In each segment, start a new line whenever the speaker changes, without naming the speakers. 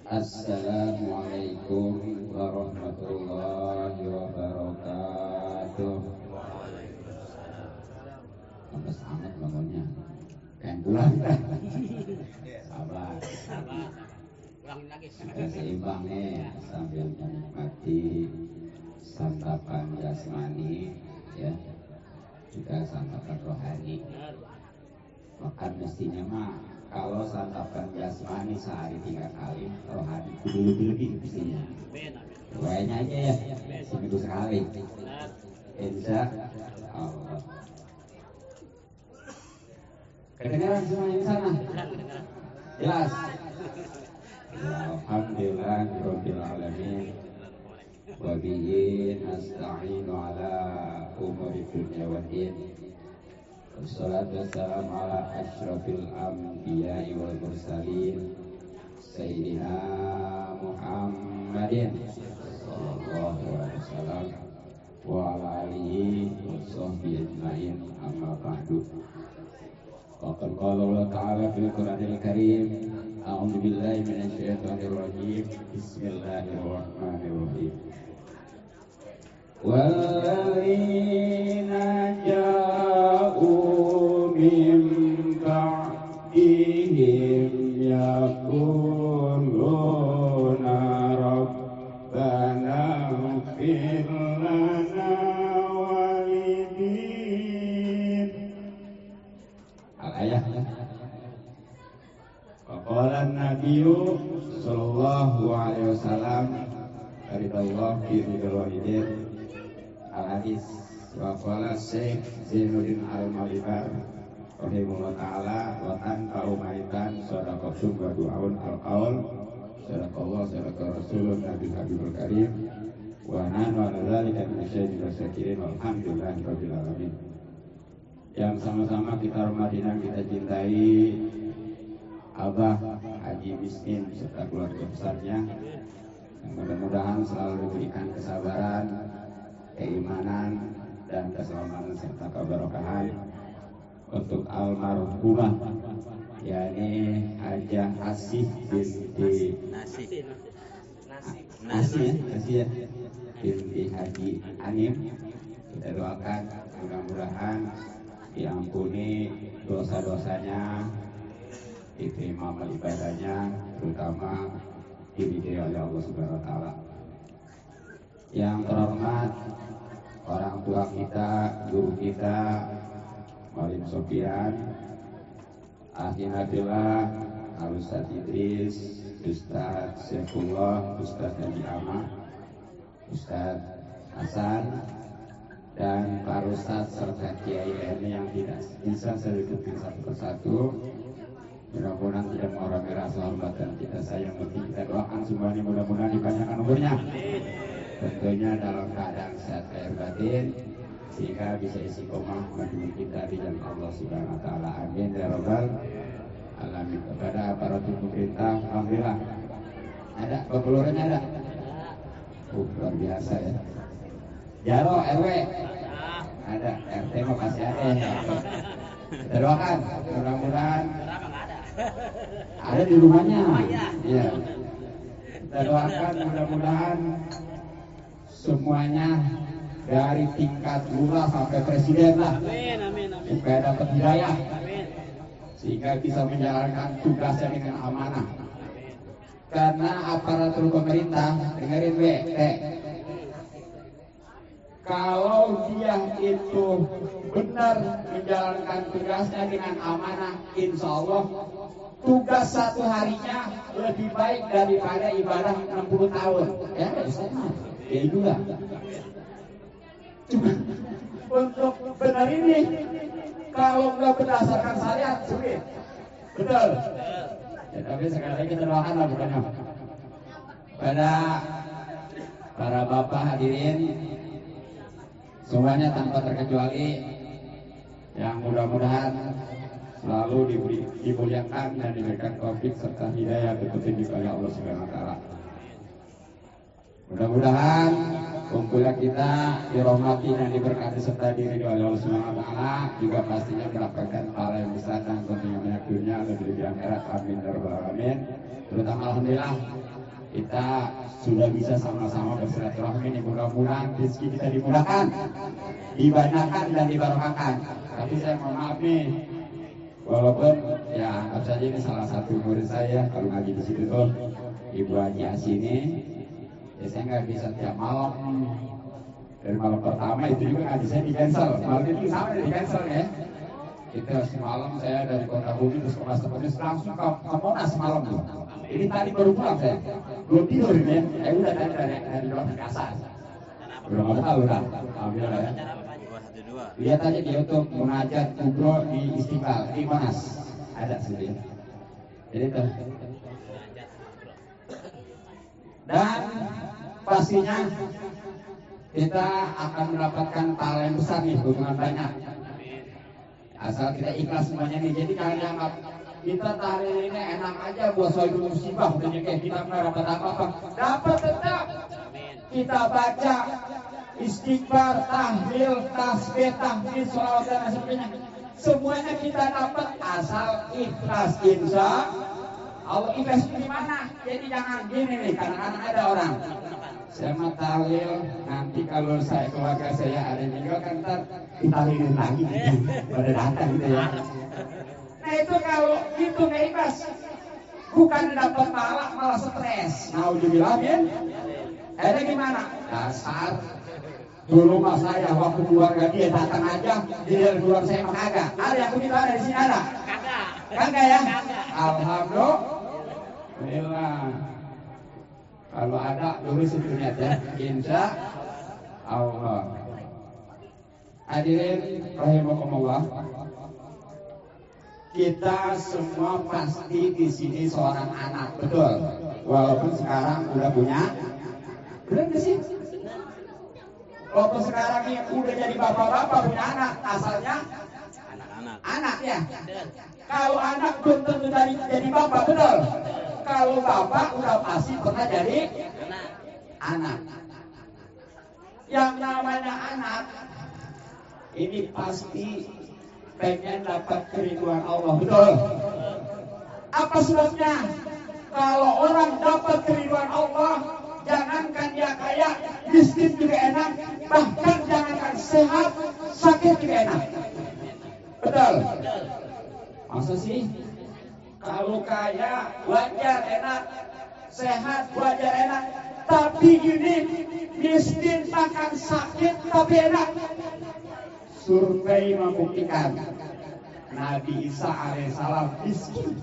Assalamualaikum warahmatullahi wabarakatuh. Lemes amat bangunnya. Kan pulang dah. Sabar.
Ulangin lagi.
Sudah seimbang nih sambil menikmati santapan jasmani, ya, juga santapan rohani. Makan mestinya mah kalau santapan jasmani sehari 3 kali, rohani lebih mestinya. Kayaknya aja ya, seminggu sekali. Insya Allah. Kedengaran semuanya di sana? Jelas. Alhamdulillahirabbil alamin. Wa bihi nasta'inu ala umuri dunya waddin. Wassalatu wassalamu ala asyrafil anbiya'i wal mursalin Sayyidina Muhammadin sallallahu alaihi wasallam wa ala alihi wa sahbihi ajma'in, amma ba'du. Faqad qala Allah ta'ala fil Qur'anil Karim, a'udzu billahi minasyaitonir rajim. Bismillahirrahmanirrahim. Walladzina ja'u min ba'dihim yaquluna rabbana ighfir lana walidin. Al-ayah. Qala an-nabiyyu sallallahu alaihi wasallam ridallahu fi ridal walidin. Al-hadis wa qala Syekh Zainuddin Al-Malibar rahimahullah ta'ala wa tanfa'u maitan sadaqatum wa du'aun al-qaul sadaqallah sadaqa rasulun nabi habibul karim wa nahnu ala dzalika minasyaitonir wasyakirin walhamdulillahi rabbil alamin. Yang sama-sama kita hormati dan kita cintai Abah Haji Miskin serta keluarga besarnya, yang mudah-mudahan selalu diberikan kesabaran, keimanan, dan keselamatan serta keberkahan untuk almarhumah, yakni Hajah Asih binti Nasih binti Haji Anim. Kita doakan mudah-mudahan diampuni dosa-dosanya, diterima amal ibadahnya, terutama diridhoi oleh Allah Subhanahu wa taala. Yang terhormat orang tua kita, guru kita, Maulid Sofian, Akhinatillah, Al-Ustaz Idris, Ustaz Syekhullah, Ustaz Haji Ahmad, Ustaz Hasan, dan para ustaz serta kiai lainnya yang tidak bisa saya ikuti satu persatu. Mudah-mudahan tidak mengurangi rasa hormat dan kita sayang, penting kita doakan semuanya mudah-mudahan dipanjangkan umurnya, tentunya dalam keadaan sehat lahir batin, sehingga bisa istiqomah menuju kita di jalan Allah Subhanahu wa taala. Amin ya rabbal alamin. Kepada aparatur pemerintah, alhamdulillah ada kepelurunya ada. Luar biasa ya. Jaro RW ada, RT mah pasti ada. Kita doakan mudah-mudahan ada di rumahnya. Iya. Kita doakan mudah-mudahan semuanya dari tingkat lurah sampai presiden lah, supaya dapat hidayah, sehingga bisa menjalankan tugasnya dengan amanah. Karena aparatur pemerintah, dengerin kalau dia itu benar menjalankan tugasnya dengan amanah, insya Allah tugas satu harinya lebih baik daripada ibadah 60 tahun. Ya, ya itulah. Cuma untuk benar ini, kalau nggak berdasarkan syariat sulit. Betul. Ya, tapi sekali lagi kita doakan lah bukannya. Pada para bapak hadirin semuanya tanpa terkecuali, yang mudah-mudahan selalu dimuliakan dan diberikan taufik serta hidayah petunjuk oleh Allah Subhanahu wa taala. Mudah-mudahan kumpulan kita dirahmati dan diberkati serta diridhoi oleh Allah Subhanahu wa taala, juga pastinya mendapatkan pahala yang besar dan tentunya banyak dunia lebih akhirat. Amin ya rabbal alamin. Terutama alhamdulillah kita sudah bisa sama-sama bersilaturahmi nih, mudah-mudahan rezeki kita dimudahkan, dibanyakan dan dibarokahkan. Tapi saya mohon maaf nih, walaupun ya anggap saja ini salah satu murid saya kalau ngaji di situ tuh Ibu Haji Asini, ya saya nggak bisa tiap malam. Dari malam pertama itu juga ngaji saya di cancel, malam itu sama di cancel ya. Kita semalam saya dari Kota Bumi terus ke Pasar Penis langsung ke Monas semalam tuh. Ini tadi baru pulang saya, belum tidur ini ya. Udah dari luar kasar. Udah nggak tahu udah. Alhamdulillah ya. Lihat aja di YouTube munajat kubro di Istiqlal di Monas ada sih. Jadi tuh. Dan pastinya kita akan mendapatkan pahala yang besar nih, hubungan banyak. Asal kita ikhlas semuanya nih. Jadi jangan dianggap kita tahlil ini enak aja buat soal musibah, udah kayak kita nggak dapat apa-apa. Dapat tetap. Kita baca istighfar, tahlil, tasbih, tahmid, sholawat dan sebagainya. Semuanya kita dapat asal ikhlas. Insya Allah ikhlas di mana? Jadi jangan gini nih, kadang-kadang ada orang. Saya mau tahlil, nanti kalau saya keluarga saya ada yang meninggal kan ntar ditahlilin lagi gitu, pada datang gitu ya. Nah itu kalau gitu nggak ikhlas, bukan dapat pahala malah stres. Nauzubillah min. Ada gimana? Dasar. Dulu mas saya waktu keluarga dia datang aja, dia keluar saya mah kagak. Ada yang begitu ada di sini ada? Kagak ya? Alhamdulillah. Kalau ada dulu sebetulnya ya, insya Allah. Hadirin rahimakumullah. Kita semua pasti di sini seorang anak, betul. Walaupun sekarang udah punya, benar nggak sih? Walaupun sekarang ini udah jadi bapak-bapak punya anak, asalnya anak ya. Kalau anak belum tentu jadi bapak, betul. Kalau bapak udah pasti pernah jadi anak. Yang namanya anak ini pasti pengen dapat keriduan Allah, betul. Apa sebabnya? Kalau orang dapat keriduan Allah, jangankan dia kaya, miskin juga enak, bahkan jangankan sehat, sakit juga enak. Betul. Masa sih? Kalau kaya wajar enak, sehat wajar enak, tapi ini miskin bahkan sakit tapi enak. Survei membuktikan Nabi Isa alaihissalam miskin,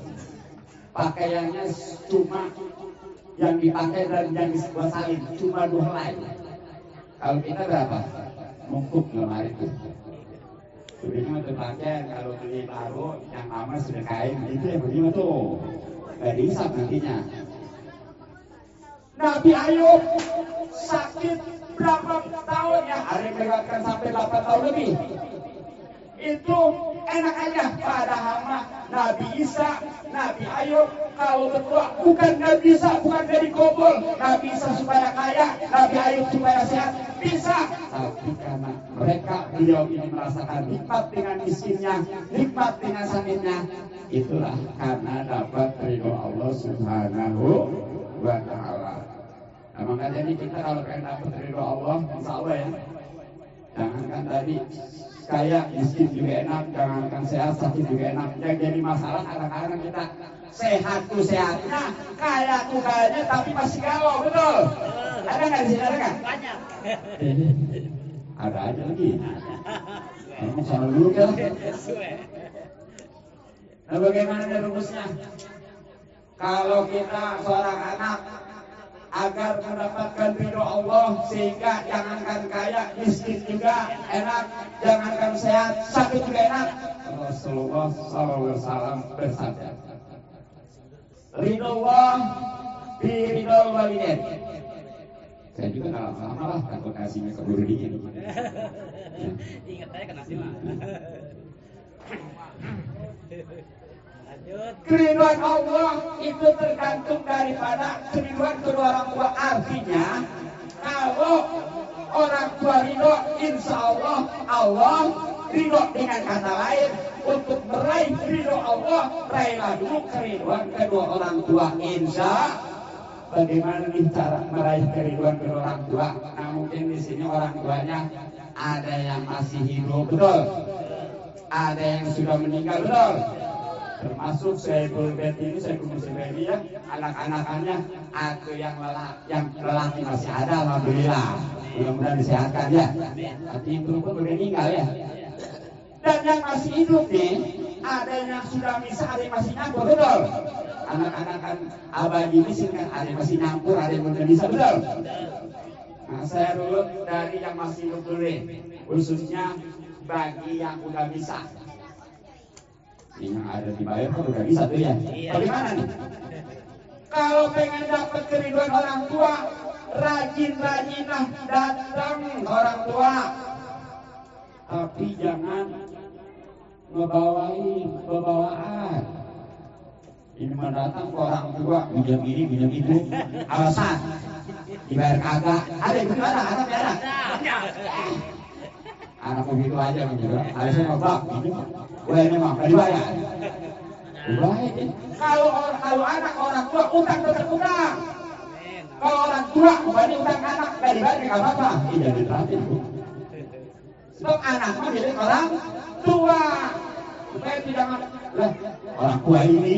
pakaiannya cuma yang dipakai dan yang disebut salin cuma 2 helai. Kalau kita berapa? Mungkuk lemari itu. Begini tuh pakaian, kalau beli baru yang lama sudah kain gitu ya, begini tuh nggak dihisap nantinya. Nabi Ayub sakit berapa tahun ya? Ada yang melewatkan sampai 8 tahun lebih. Itu enak aja. Padahal mah Nabi Isa, Nabi Ayub kalau berdua bukan Nabi Isa, bukan dari kubur. Nabi Isa supaya kaya, Nabi Ayub supaya sehat, bisa. Tapi karena mereka beliau ini merasakan nikmat dengan miskinnya, nikmat dengan sakitnya, itulah karena dapat ridho Allah Subhanahu wa Ta'ala. Nah, makanya ini kita kalau pengen dapat ridho Allah, insya Allah ya, jangankan tadi kaya miskin juga enak, jangankan sehat sakit juga enak. Yang jadi masalah kadang-kadang kita sehat tuh sehatnya, kaya tuh kayanya, tapi masih galau, betul? Ada nggak di sini, ada nggak?
Banyak.
Ada aja lagi. Kamu sama dulu kan? Nah, bagaimana rumusnya? Kalau kita seorang anak agar mendapatkan ridho Allah, sehingga jangankan kaya, miskin juga enak, jangankan sehat, sakit juga enak. Rasulullah SAW bersabda, ridho Allah bi ridho walidain. Saya juga nggak lama-lama lah, takut nasinya keburu dingin.
Ingat saya ke nasi mah.
Keriduan Allah itu tergantung daripada keriduan kedua orang tua. Artinya kalau orang tua ridho, insya Allah Allah ridho. Dengan kata lain, untuk meraih ridho Allah, raihlah dulu keriduan kedua orang tua. Insya bagaimana nih cara meraih kerinduan kedua orang tua? Nah mungkin di sini orang tuanya ada yang masih hidup, betul? Ada yang sudah meninggal, betul? Termasuk Saiful Bed ini, Saiful Musibedi ya, anak-anakannya ada yang lelaki masih ada, alhamdulillah. Mudah-mudahan disehatkan ya. Tapi yang perempuan udah meninggal ya. Dan yang masih hidup nih, ada yang sudah bisa, ada yang masih nyampur, betul? Anak-anakan abah ini sih kan ada yang masih nyampur, ada yang udah bisa, betul? Nah saya dulu dari yang masih hidup dulu nih, khususnya bagi yang udah bisa. Ini yang ada di bayar kan udah bisa tuh ya. Bagaimana nih? Kalau pengen dapat kerinduan orang tua, rajin-rajinlah datang orang tua. Tapi jangan ngebawain bawaan. Ini mah datang ke orang tua, pinjam ini, pinjam itu, alasan dibayar kagak. Ada yang gimana? Anaknya ada. Anak begitu aja gitu. Alasan apa? Ini mah, ini mah nggak dibayar. Dibayar. Kalau anak orang tua utang tetap utang. Kalau orang tua kembali utang anak nggak dibayar nggak apa-apa. Ini jadi terakhir. Sebab anak mah jadi orang tua. Supaya tidak orang tua ini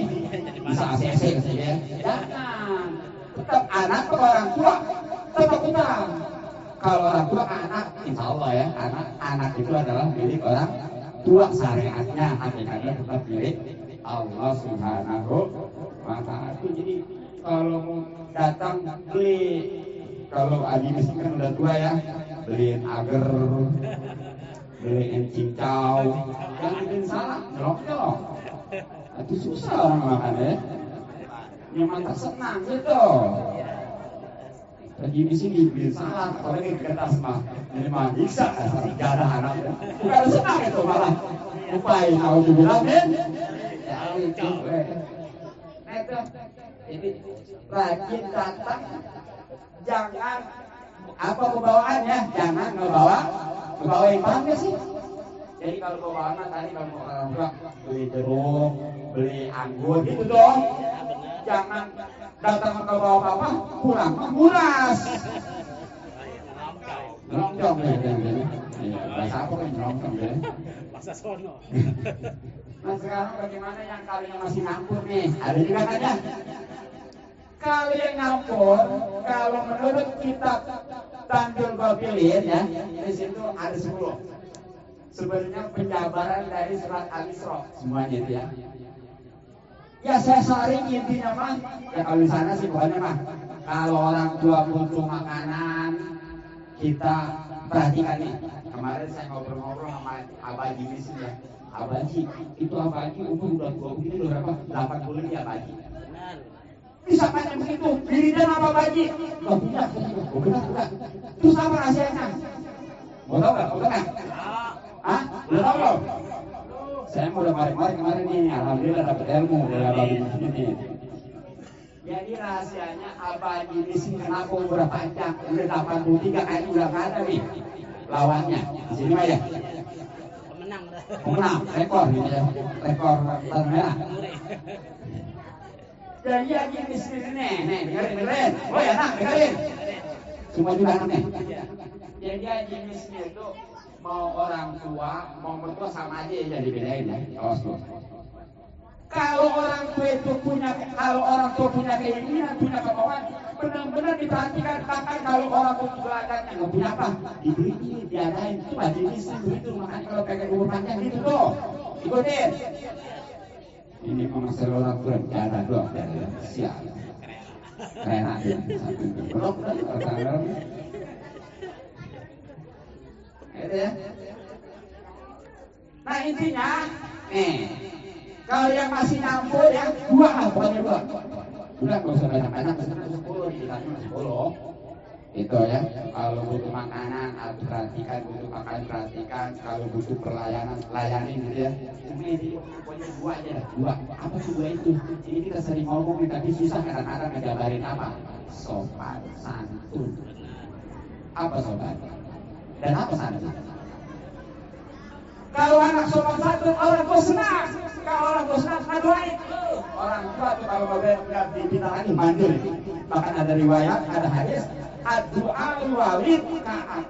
bisa ACC saja. Jangan. Tetap anak ke orang tua tetap utang. Kalau orang tua anak, insya Allah ya, anak itu adalah milik orang tua, syariatnya, hakikatnya tetap milik Allah Subhanahu wa Ta'ala. Jadi kalau mau datang beli, kalau Haji Miskin kan udah tua ya, beliin agar, beliin cincau, jangan bikin salah, nyelok-nyelok. Itu susah orang makan ya. Nyaman tak senang gitu. Lagi di sini bikin salah, apalagi di atas mah, ini mah bisa, gak ada anaknya. Bukan senang itu malah. Upaya kalau dibilang ya itu. Nah itu, ini rajin datang, jangan apa pembawaannya, jangan ngebawa yang paham ya sih. Jadi kalau pembawaannya tadi kalau orang tua beli jeruk, beli anggur gitu dong. Jangan datang ke bawah apa pulang nguras. Nongkrong ya, iya. Bahasa apa kan nongkrong ya?
Bahasa sono.
Nah sekarang bagaimana yang kalian masih ngampur nih? Ada juga kan ya? Kalau yang ngampur, kalau menurut kitab Tanjul Gofilin ya, di situ ada 10. Sebenarnya penjabaran dari surat Al-Isra semuanya itu ya. Ya saya saring intinya mah, ya kalau di sana sih pokoknya mah, kalau orang tua butuh makanan, kita perhatikan nih. Kemarin saya ngobrol-ngobrol sama Abah Haji sih ya. Abah Haji, itu Abah Haji umur udah 20 ini udah berapa? 80 ya Abah Haji. Bisa tanya begitu, dirinya apa Abah Haji? Gak punya, benar. Terus apa rahasianya? Mau tau gak? Mau tau gak? Hah? Belum tau loh? Saya mau udah kemarin nih, alhamdulillah dapat ilmu dari Abah Haji ini. Jadi rahasianya Abah Haji ini sih kenapa umur panjang, udah 83 kayaknya udah gak ada nih lawannya. Di sini mah ya. Pemenang, rekor gitu ya, rekor tanah merah. Jadi Haji miskin nih, dengerin. Oh ya nak, dengerin. Semua juga anaknya. Jadi Haji miskin itu mau orang tua, mau mertua sama aja ya, jadi bedain ya. Awas loh. Kalau orang tua punya keinginan, punya kemauan, benar-benar diperhatikan. Bahkan kalau orang tua belajarnya nggak punya apa, diberi ini, diadain itu Haji miskin begitu. Makanya kalau pengen umur panjang gitu tuh, ikutin. Ini masalah orang tua ada doang ya, siap. Keren aja, satu blok kalau itu ya. Nah intinya, kalau yang masih nyampur ya, dua pokoknya dua. Udah nggak usah banyak-banyak, 10 dikasih 10. Itu ya. Kalau butuh makanan, perhatikan, butuh makanan perhatikan. Kalau butuh pelayanan, layanin gitu ya. Ini pokoknya dua aja, dua. Apa sih dua itu? Ini kita sering ngomong tapi susah kadang-kadang ngejabarin apa? Sopan, santun. Apa sopan? Dan apa santun? Kalau anak sopan santun orang tua senang. Kalau orang tua senang ngaduain. Orang tua tuh kalau nggak dipinta lagi mandir. Bahkan ada riwayat, ada hadis. Doa walid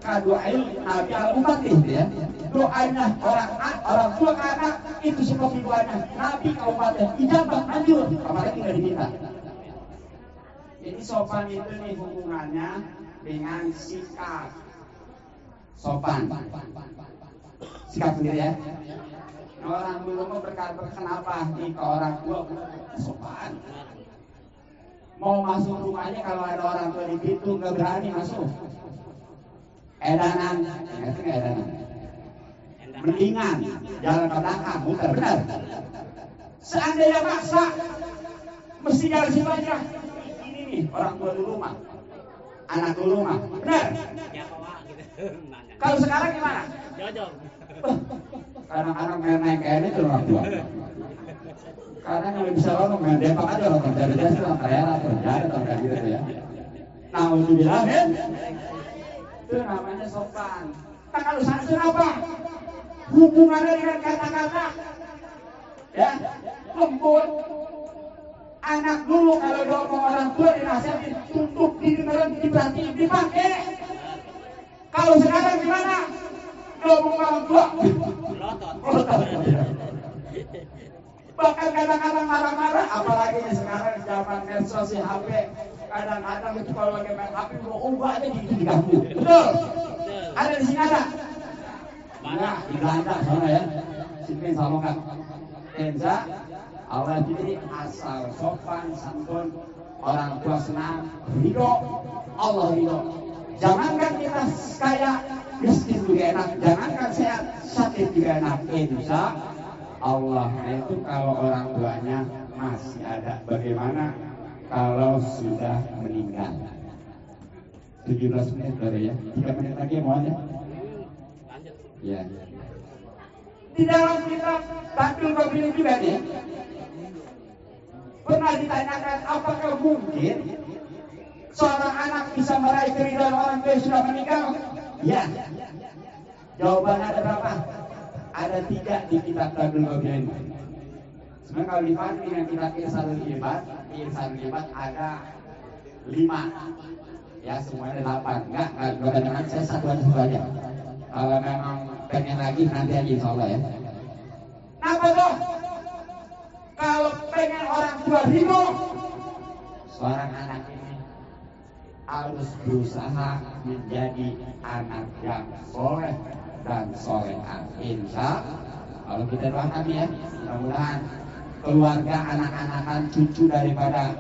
kadoail nabi al umat ya. Doanya orang tua ke anak itu seperti doanya nabi ke umatnya. Ijabah manjur, apalagi nggak diminta. Jadi sopan itu nih hubungannya dengan sikap. Sopan. Sikap sendiri ya. Orang dulu mau berkata kenapa nih ke orang tua sopan. Mau masuk rumahnya kalau ada orang tua di pintu nggak berani masuk. Edanan, ngerti nggak edanan? Mendingan jalan ke belakang, muter benar. Seandainya maksa, mesti jalan situ aja. Ini nih orang tua di rumah, anak di rumah, benar. Kalau sekarang gimana?
Jojong.
Kadang-kadang main-main kayak ini tuh orang tua. Karena yang bisa ngomong main depak aja orang kerja biasa orang daerah kerja atau kayak gitu ya. Nah untuk bilang itu namanya sopan. Nah kalau santun apa? Hubungannya dengan kata-kata, ya lembut. Anak dulu kalau ngomong orang tua dinasihatin, tutup didengerin, diperhatiin, dipakai. Kalau sekarang gimana? Ngomong orang tua, bahkan kadang-kadang marah-marah, apalagi sekarang zaman medsos HP. Kadang-kadang itu kalau lagi main HP mau ubah aja diganggu. Betul? Ada di sini ada? Mana? Di Belanda sana ya. Sini Salongan. Enza, Allah jadi asal sopan santun, orang tua senang, ridho, Allah ridho. Jangankan kita kaya, miskin juga enak. Jangankan sehat, sakit juga enak. Insya Allah itu kalau orang tuanya masih ada. Bagaimana kalau sudah meninggal? 17 menit baru ya. 3 menit lagi mau aja. Ya. Di dalam kitab Tampil Qabil juga nih. Pernah ditanyakan apakah mungkin seorang anak bisa meraih keridhaan orang tua yang sudah meninggal? Ya. Jawabannya ada berapa? Ada 3 di kitab Tampil Qabil ini. Sebenarnya kalau dibanding dengan kitab Irsalul Ibad ada 5. Ya semuanya 8. Enggak dengan saya satu aja. Kalau memang pengen lagi nanti aja insya Allah ya. Apa tuh? Kalau pengen orang tua ridho, seorang anak ini harus berusaha menjadi anak yang soleh dan solehah. Insya kalau kita doakan ya, mudah-mudahan keluarga anak-anakan cucu daripada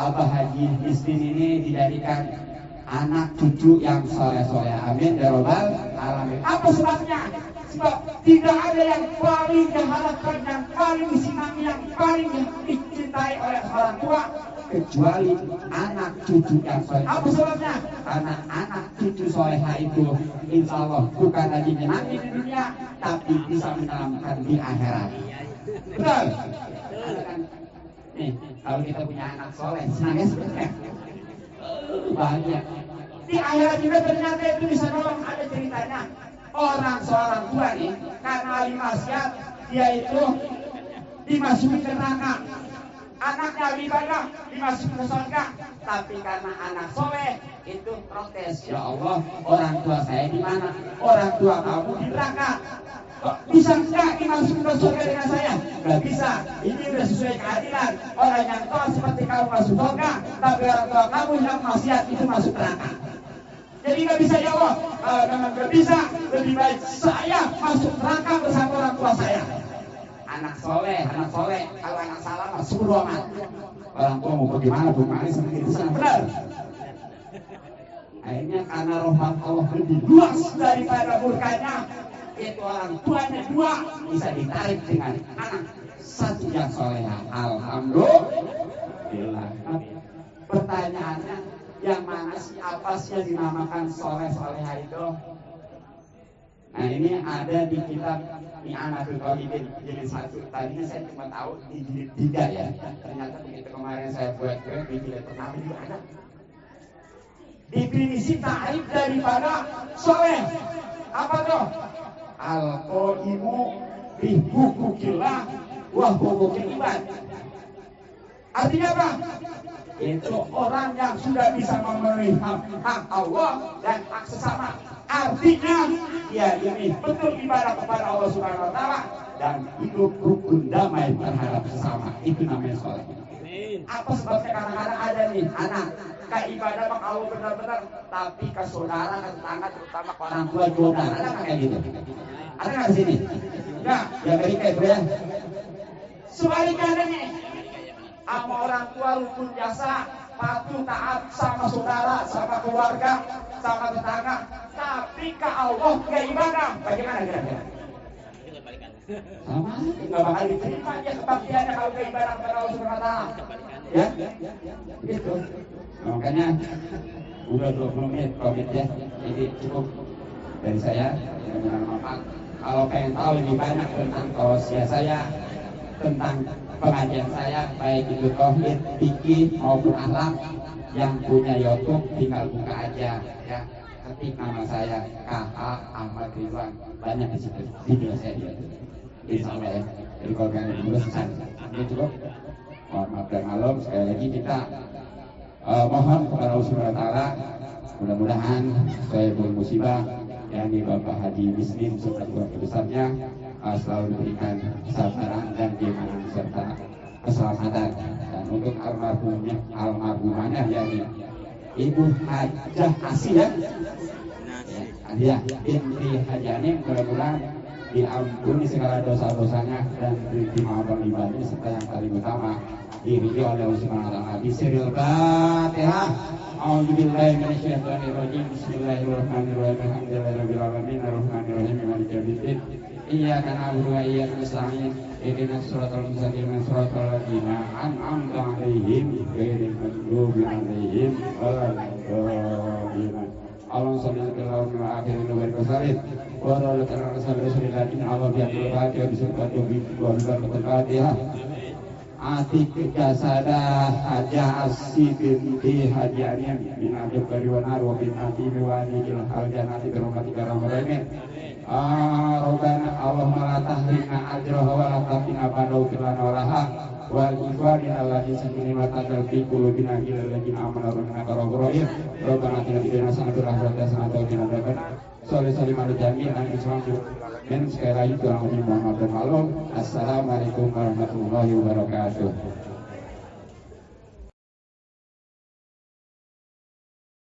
Abah Haji Miskin ini dijadikan anak cucu yang soleh-soleh. Amin ya robbal alamin. Apa sebabnya? Sebab tidak ada yang paling diharapkan, yang paling disenangi, yang paling dicintai oleh orang tua kecuali anak cucu yang soleh. Apa sebabnya? Karena anak cucu solehah itu insya Allah bukan lagi menyenangi di dunia, tapi bisa menyelamatkan di akhirat. Betul? Nih, kalau kita punya anak soleh, senangnya sebenarnya bahagia. Di akhirat juga ternyata itu bisa nolong. Ada ceritanya seorang tua nih karena ahli maksiat, dia itu dimasuki ke neraka. Anaknya ahli ibadah dimasuki ke surga, tapi karena anak soleh itu protes, ya Allah, orang tua saya di mana? Orang tua kamu di neraka. Bisa enggak dimasuki ke surga dengan saya? Enggak bisa. Ini sudah sesuai keadilan. Orang yang tua seperti kamu masuk surga, tapi orang tua kamu yang maksiat itu masuk neraka. Jadi nggak bisa ya Allah. Kalau memang nggak bisa, lebih baik saya masuk neraka bersama orang tua saya. Anak soleh. Kalau anak salah mah suruh amat. Orang tua mau bagaimana pun manis seperti itu sangat benar. Akhirnya karena rahmat Allah lebih luas daripada murkanya, itu orang tuanya 2 bisa ditarik dengan anak 1 yang soleh. Alhamdulillah. Pertanyaannya, yang mana sih, apa sih yang dinamakan soleh-soleha itu? Nah ini ada di kitab I'anatul Talibin jilid 1. Tadinya saya cuma tahu di jilid 3 ya. Ternyata begitu kemarin saya buat di jilid pertama juga ada. Definisi ta'rif daripada soleh apa tuh? al-qaimu bi hukukillah wa hukukil ibad. Artinya apa? Itu orang yang sudah bisa memenuhi hak Allah dan hak sesama. Artinya dia ini betul ibadah kepada Allah Subhanahu wa taala dan hidup rukun damai terhadap sesama. Itu namanya sholat. Apa sebabnya? Kadang-kadang ada nih anak kayak ibadah mah kalau benar-benar, tapi ke saudara, ke tetangga, terutama ke orang tua juga ada nggak kayak gitu? Ada nggak di sini? Enggak, ya Amerika itu ya. Sebaliknya ada nih, sama orang tua rukun biasa, patuh taat sama saudara, sama keluarga, sama tetangga, tapi ke Allah nggak ibadah. Bagaimana kira-kira? Sama, nggak bakal diterima dia kebaktiannya kalau nggak ibadah kepada Allah Subhanahu wa taala. Ya, gitu. Makanya udah 20 menit COVID ya, jadi cukup dari saya. Kalau pengen tahu lebih banyak tentang tausiah saya, tentang pengajian saya, baik itu tauhid, fikih maupun akhlak, yang punya YouTube tinggal buka aja ya, ketik nama saya KH Ahmad Ridwan, banyak di situ video saya di YouTube. Insya Allah ya. Jadi kalau kalian dulu selesai, ini cukup. Mohon maaf dan maklum, sekali lagi kita mohon kepada Allah Subhanahu wa taala mudah-mudahan saya musibah yang di Bapak Haji Muslim serta keluarga besarnya selalu diberikan kesabaran dan keimanan serta keselamatan. Dan untuk almarhumahnya yakni Ibu Hajah Asia ya, binti Haji Anim, mudah-mudahan diampuni segala dosa-dosanya dan dimaafkan ibadahnya, serta yang paling utama diridhoi oleh Allah Subhanahu wa taala. Bismillahirrahmanirrahim. A'udzubillahi minasyaitonir rajim. Bismillahirrahmanirrahim. Alhamdulillahirabbil alamin arrahmanirrahim maliki yaumiddin. Iyyaka na'budu wa iyyaka nasta'in. Ihdinas siratal mustaqim, siratal ladzina an'amta 'alaihim ghairil maghdubi 'alaihim waladdallin. Allahumma shalli ala Muhammadin wa barik wasallim wa ala alihi Allah biaqul fatihah bismillahir rahmanir rahim. Atik jasada haja asy binti Haji Anim bin Abdul Qadir wa bin Ati wa anil hal jannati bi rahmatika rahmatin. Rabbana Allahumma la tahrimna ajraha wa la tafina ba'dahu filana wa laha wal ikhwani alladziina sakina ta'al fi qulubina ila alladziina amanu rabbana karahim. Rabbana atina fid dunya hasanatan wa fil akhirati hasanatan wa qina adzabannar. Shallallahu alaihi wasallam. Dan sekali lagi kurang lebih mohon maaf dan maklum. Assalamualaikum warahmatullahi wabarakatuh.